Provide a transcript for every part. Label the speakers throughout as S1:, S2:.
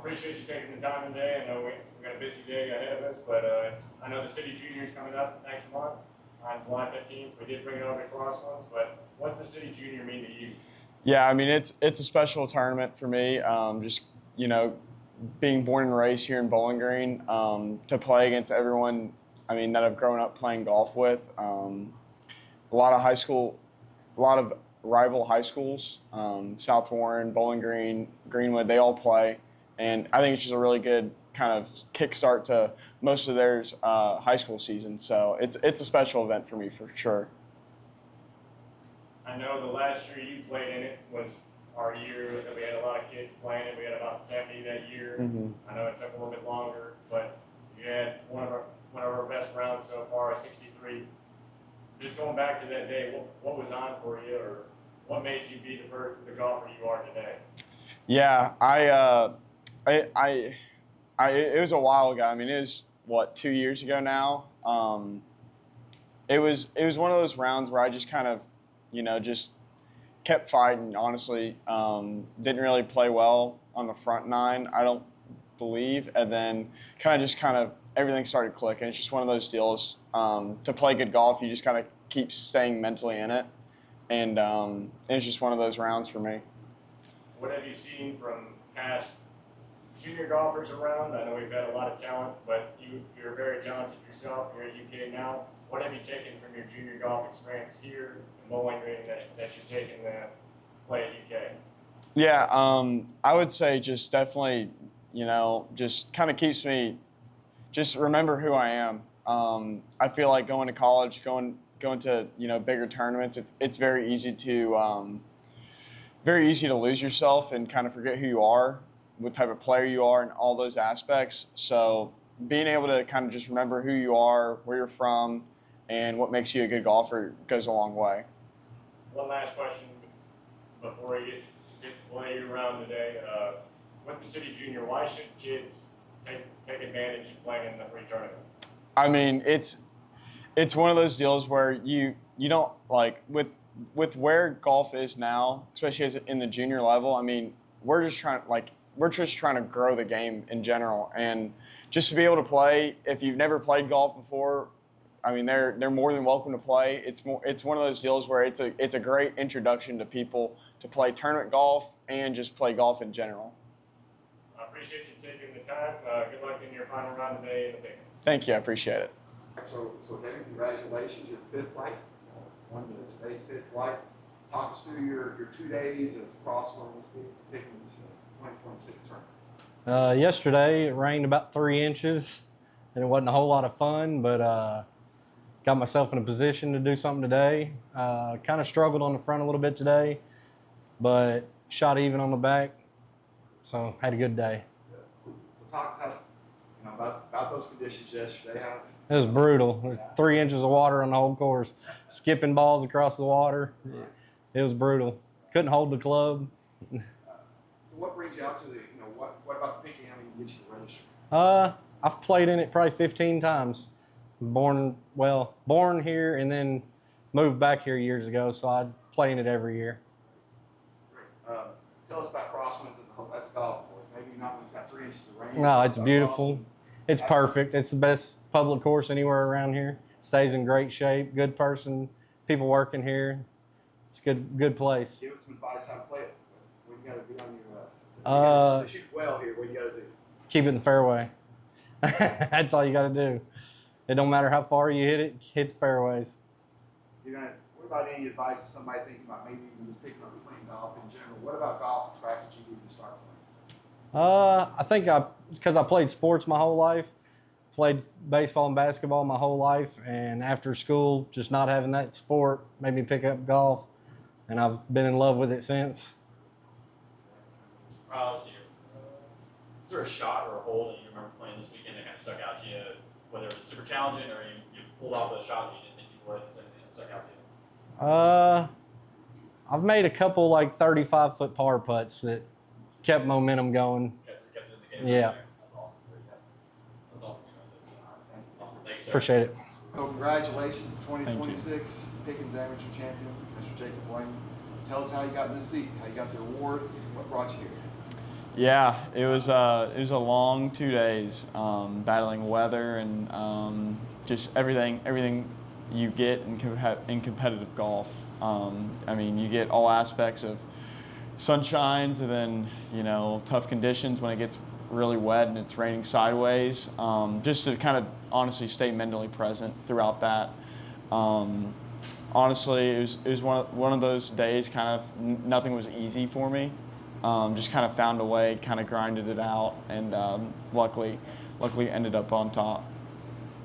S1: appreciate you taking the time today. I know we got a busy day ahead of us, but I know the City Junior is coming up next month on July 15th. We did bring it over to Crosswinds, but what's the City Junior mean to you?
S2: Yeah, I mean, it's a special tournament for me. Just, you know, being born and raised here in Bowling Green, to play against everyone, I mean, that I've grown up playing golf with. A lot of rival high schools, South Warren, Bowling Green, Greenwood, they all play. And I think it's just a really good kind of kickstart to most of their high school season. So it's a special event for me for sure.
S1: I know the last year you played in it was our year that we had a lot of kids playing it. We had about 70 that year.
S2: Mm-hmm.
S1: I know it took a little bit longer, but you had one of our best rounds so far, a 63. Just going back to that day, what was on for you, or what made you be the golfer you are today?
S2: Yeah, it was a while ago. I mean, it was, 2 years ago now. It was one of those rounds where I just kind of, just kept fighting, honestly. Didn't really play well on the front nine, I don't believe. And then kind of everything started clicking. It's just one of those deals. To play good golf, you just kind of keep staying mentally in it. And it's just one of those rounds for me.
S1: What have you seen from past junior golfers around? I know we've had a lot of talent, but you're very talented yourself. You're at UK now. What have you taken from your junior golf experience here in Bowling Green that you're taking to play at UK?
S2: Yeah, I would say just definitely, just kind of keeps me, just remember who I am. I feel like going to college, going to bigger tournaments, it's very easy to lose yourself and kind of forget who you are, what type of player you are, and all those aspects. So being able to kind of just remember who you are, where you're from, and what makes you a good golfer goes a long way.
S1: One last question before we get play around today. With the City Junior, why should kids take advantage of playing in the free tournament?
S2: I mean, it's one of those deals where you don't, like, with where golf is now, especially as in the junior level. I mean, we're just trying to grow the game in general, and just to be able to play. If you've never played golf before, I mean, they're more than welcome to play. It's one of those deals where it's a great introduction to people to play tournament golf and just play golf in general.
S1: I appreciate you taking the time. Good luck in your final round today in the Pickens.
S2: Thank you, I appreciate it.
S3: So David, congratulations, your fifth flight. Won today's fifth flight. Talk us through your 2 days of Crosswinds Pickens 2026 tournament.
S4: Yesterday, it rained about 3 inches, and it wasn't a whole lot of fun, but got myself in a position to do something today. Kind of struggled on the front a little bit today, but shot even on the back, so had a good day.
S3: So talk us about those conditions yesterday.
S4: It was brutal. There was 3 inches of water on the whole course, skipping balls across the water. It was brutal. Couldn't hold the club.
S3: So what brings you out to what about the Pickens Amateur gets you to register?
S4: I've played in it probably 15 times. Born here and then moved back here years ago, so I play in it every year.
S3: Great. Tell us about Crosswinds as a golf course. Maybe not when it's got 3 inches of rain.
S4: No, it's beautiful. It's perfect. It's the best public course anywhere around here. Stays in great shape. Good person. People working here. It's a good place.
S3: Give us some advice how to play it. What you got to do on your to shoot well here. What you got to do?
S4: Keep it in the fairway. That's all you got to do. It don't matter how far you hit it. Hit the fairways.
S3: What about any advice to somebody thinking about maybe even just picking up playing golf in general? What about golf attracted you to start playing?
S4: I think because I played sports my whole life, played baseball and basketball my whole life, and after school, just not having that sport made me pick up golf, and I've been in love with it since.
S5: Let's see here. Is there a shot or a hole that you remember playing this weekend that kind of stuck out to you, whether it was super challenging or you pulled off a shot that you didn't think you would, and it stuck out to you?
S4: I've made a couple 35-foot par putts that kept momentum going.
S5: Kept it in the game.
S4: Yeah.
S5: That's awesome. That's all. Awesome. Thank you, sir.
S4: Appreciate it.
S3: So congratulations, 2026 Pickens Amateur Champion, Mr. Jacob Wayne. Tell us how you got in this seat, how you got the award, what brought you here.
S2: Yeah, it was a long 2 days, battling weather and just everything you get in competitive golf. I mean, you get all aspects of sunshine to then tough conditions when it gets really wet and it's raining sideways. Just to kind of honestly stay mentally present throughout that. Honestly, it was one of those days. Kind of nothing was easy for me. Just kind of found a way, kind of grinded it out, and luckily ended up on top.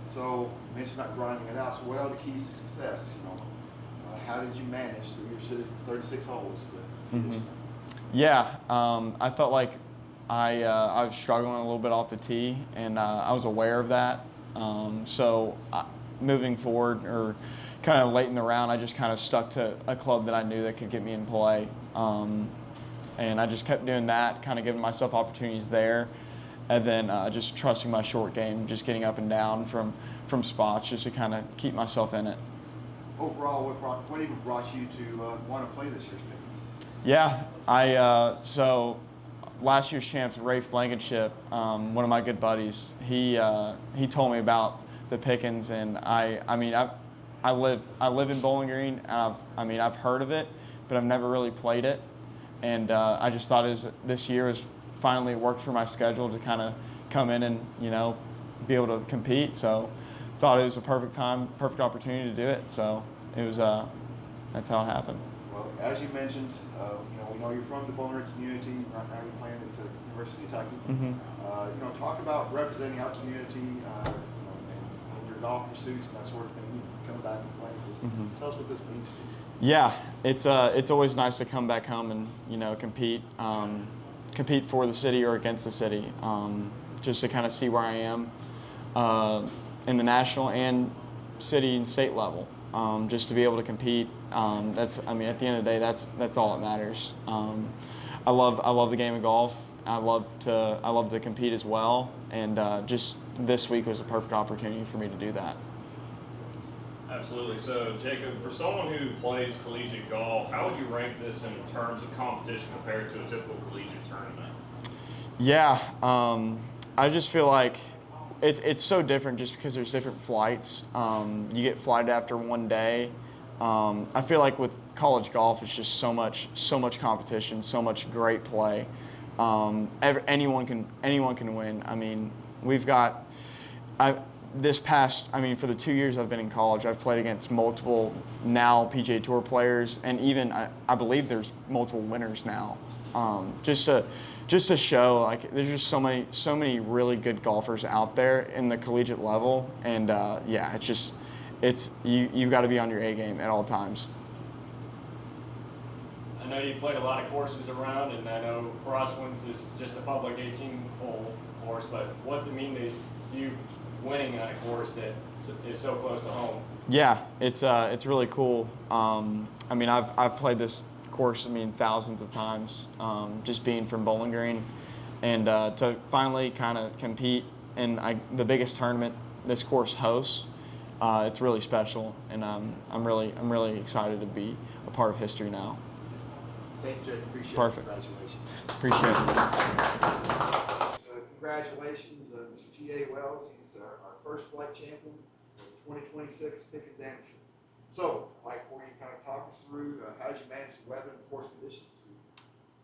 S3: So you mentioned about grinding it out. So what are the keys to success? How did you manage through your 36 holes?
S2: Yeah, I felt like I was struggling a little bit off the tee, and I was aware of that. So moving forward, or kind of late in the round, I just kind of stuck to a club that I knew that could get me in play. And I just kept doing that, kind of giving myself opportunities there, and then just trusting my short game, just getting up and down from spots, just to kind of keep myself in it.
S3: Overall, what even brought you to want to play this year's Pickens?
S2: Yeah, so last year's champs, Rafe Blankenship, one of my good buddies, he told me about the Pickens, and I live in Bowling Green, and I've heard of it, but I've never really played it. And I just thought this year was finally worked for my schedule to kind of come in and be able to compete. So thought it was a perfect opportunity to do it. So it was that's how it happened.
S3: Well, as you mentioned, we know you're from the Bowling Green community. Right now you're playing at the University of Kentucky.
S2: Mm-hmm.
S3: Talk about representing our community, and your golf pursuits and that sort of thing. Coming back and playing. Just tell us what this means to you.
S2: Yeah, it's always nice to come back home and compete for the city or against the city, just to kind of see where I am in the national and city and state level, just to be able to compete. At the end of the day, that's all that matters. I love the game of golf. I love to compete as well, and just this week was a perfect opportunity for me to do that.
S6: Absolutely. So, Jacob, for someone who plays collegiate golf, how would you rank this in terms of competition compared to a typical collegiate tournament?
S2: Yeah, I just feel like it's so different just because there's different flights. You get flighted after one day. I feel like with college golf, it's just so much competition, so much great play. Anyone can win. I mean, for the 2 years I've been in college, I've played against multiple now PGA Tour players, and even I believe there's multiple winners now. Just to show, like, there's just so many really good golfers out there in the collegiate level, and you've got to be on your A game at all times.
S1: I know you've played a lot of courses around, and I know Crosswinds is just a public 18-hole course, but what's it mean to you winning on a course that is so close to home?
S2: Yeah, it's really cool. I've played this course thousands of times, just being from Bowling Green, and to finally kind of compete in the biggest tournament this course hosts, it's really special, and I'm really excited to be a part of history now.
S3: Thank you, Jake. Appreciate
S2: Perfect.
S3: it. Congratulations.
S2: Appreciate it.
S3: Congratulations, Mr. G.A. Wells. He's our first flight champion for the 2026 Pickens Amateur. So, Mike, before you kind of talk us through how did you manage the weather and course conditions this week?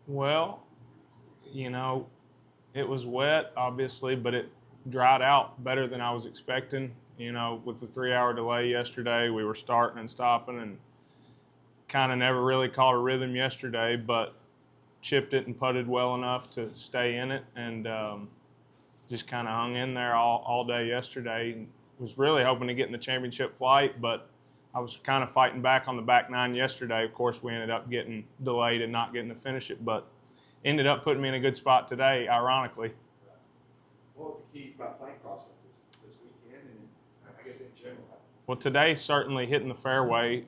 S7: Well, it was wet, obviously, but it dried out better than I was expecting. With the 3-hour delay yesterday, we were starting and stopping and kind of never really caught a rhythm yesterday, but chipped it and putted well enough to stay in it, and just kind of hung in there all day yesterday. And was really hoping to get in the championship flight, but I was kind of fighting back on the back nine yesterday. Of course, we ended up getting delayed and not getting to finish it, but ended up putting me in a good spot today, ironically.
S3: What was the keys about playing Crosswinds this weekend, and I guess in general?
S7: Well, today certainly hitting the fairway.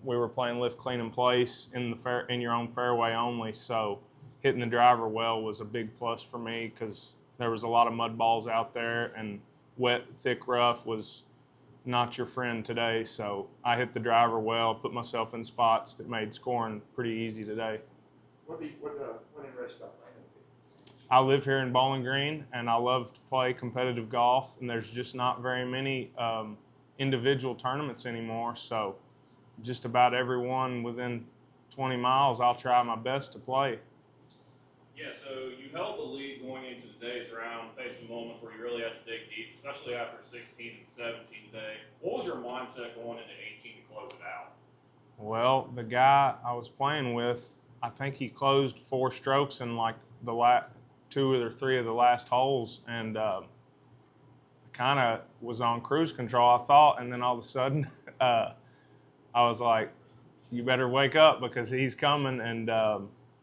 S7: We were playing lift, clean, and place in your own fairway only. So hitting the driver well was a big plus for me because there was a lot of mud balls out there, and wet, thick rough was not your friend today. So I hit the driver well, put myself in spots that made scoring pretty easy today.
S3: What interests you about playing the Pickens?
S7: I live here in Bowling Green, and I love to play competitive golf, and there's just not very many individual tournaments anymore. So just about everyone within 20 miles, I'll try my best to play.
S6: Yeah, so you held the lead going into today's round, faced a moment where you really had to dig deep, especially after 16 and 17 today. What was your mindset going into 18 to close it out?
S7: Well, the guy I was playing with, I think he closed 4 strokes in like the last 2 or 3 of the last holes, and kind of was on cruise control, I thought, and then all of a sudden I was like, you better wake up because he's coming, and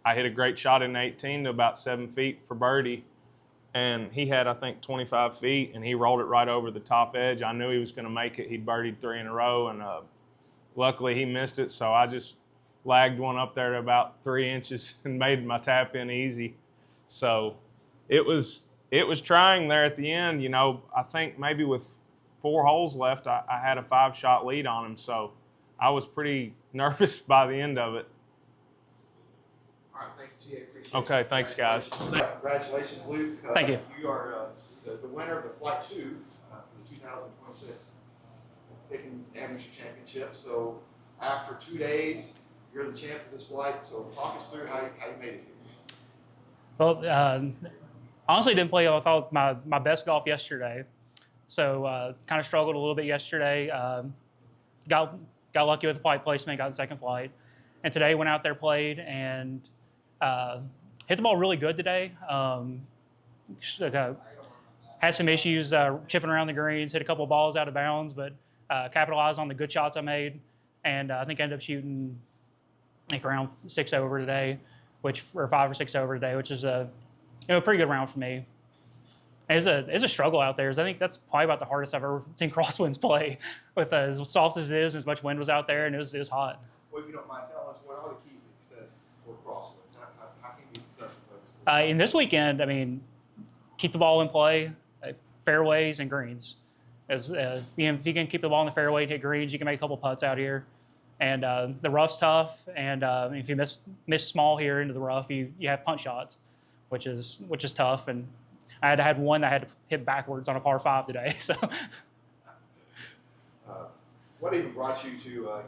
S7: I hit a great shot in 18 to about 7 feet for birdie, and he had, I think, 25 feet, and he rolled it right over the top edge. I knew he was going to make it. He'd birdied 3 in a row, and luckily he missed it, so I just lagged one up there to about 3 inches and made my tap in easy. So it was trying there at the end. You know, I think maybe with 4 holes left, I had a 5-shot lead on him, so I was pretty nervous by the end of it.
S3: All right, thank you, T.A. Appreciate it.
S7: Okay, thanks, guys.
S3: Congratulations, Luke.
S8: Thank you.
S3: You are the winner of the Flight 2 for the 2026 Pickens Amateur Championship. So after 2 days, you're the champ of this flight. So talk us through how you made it here.
S8: Well, honestly, didn't play. I thought my best golf yesterday, so kind of struggled a little bit yesterday. Got lucky with the flight placement, got the second flight, and today went out there, played, and hit the ball really good today. Had some issues chipping around the greens, hit a couple of balls out of bounds, but capitalized on the good shots I made, and I think I ended up shooting like around 6 over today, or 5 or 6 over today, which is a pretty good round for me. It's a struggle out there. I think that's probably about the hardest I've ever seen Crosswinds play, with as soft as it is, and as much wind was out there, and it was hot.
S3: Well, if you don't mind telling us, what are the keys to success for Crosswinds? How can you be successful?
S8: In this weekend, I mean, keep the ball in play, fairways and greens. If you can keep the ball in the fairway and hit greens, you can make a couple putts out here. And the rough's tough, and if you miss small here into the rough, you have punt shots, which is tough. And I had one that I had to hit backwards on a par 5 today. So,
S3: what even brought you to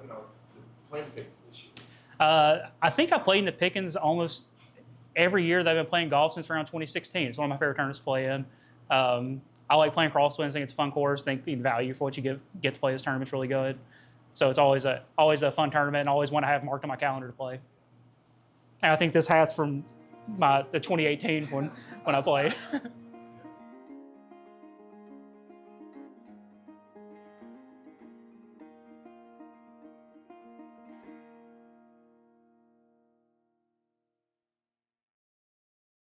S3: playing the Pickens this year?
S8: I think I played in the Pickens almost every year that I've been playing golf since around 2016. It's one of my favorite tournaments to play in. I like playing Crosswinds. I think it's a fun course. I think the value for what you get to play this tournament's really good. So it's always a fun tournament, and always one I have marked on my calendar to play. And I think this hat's from the 2018 when I played.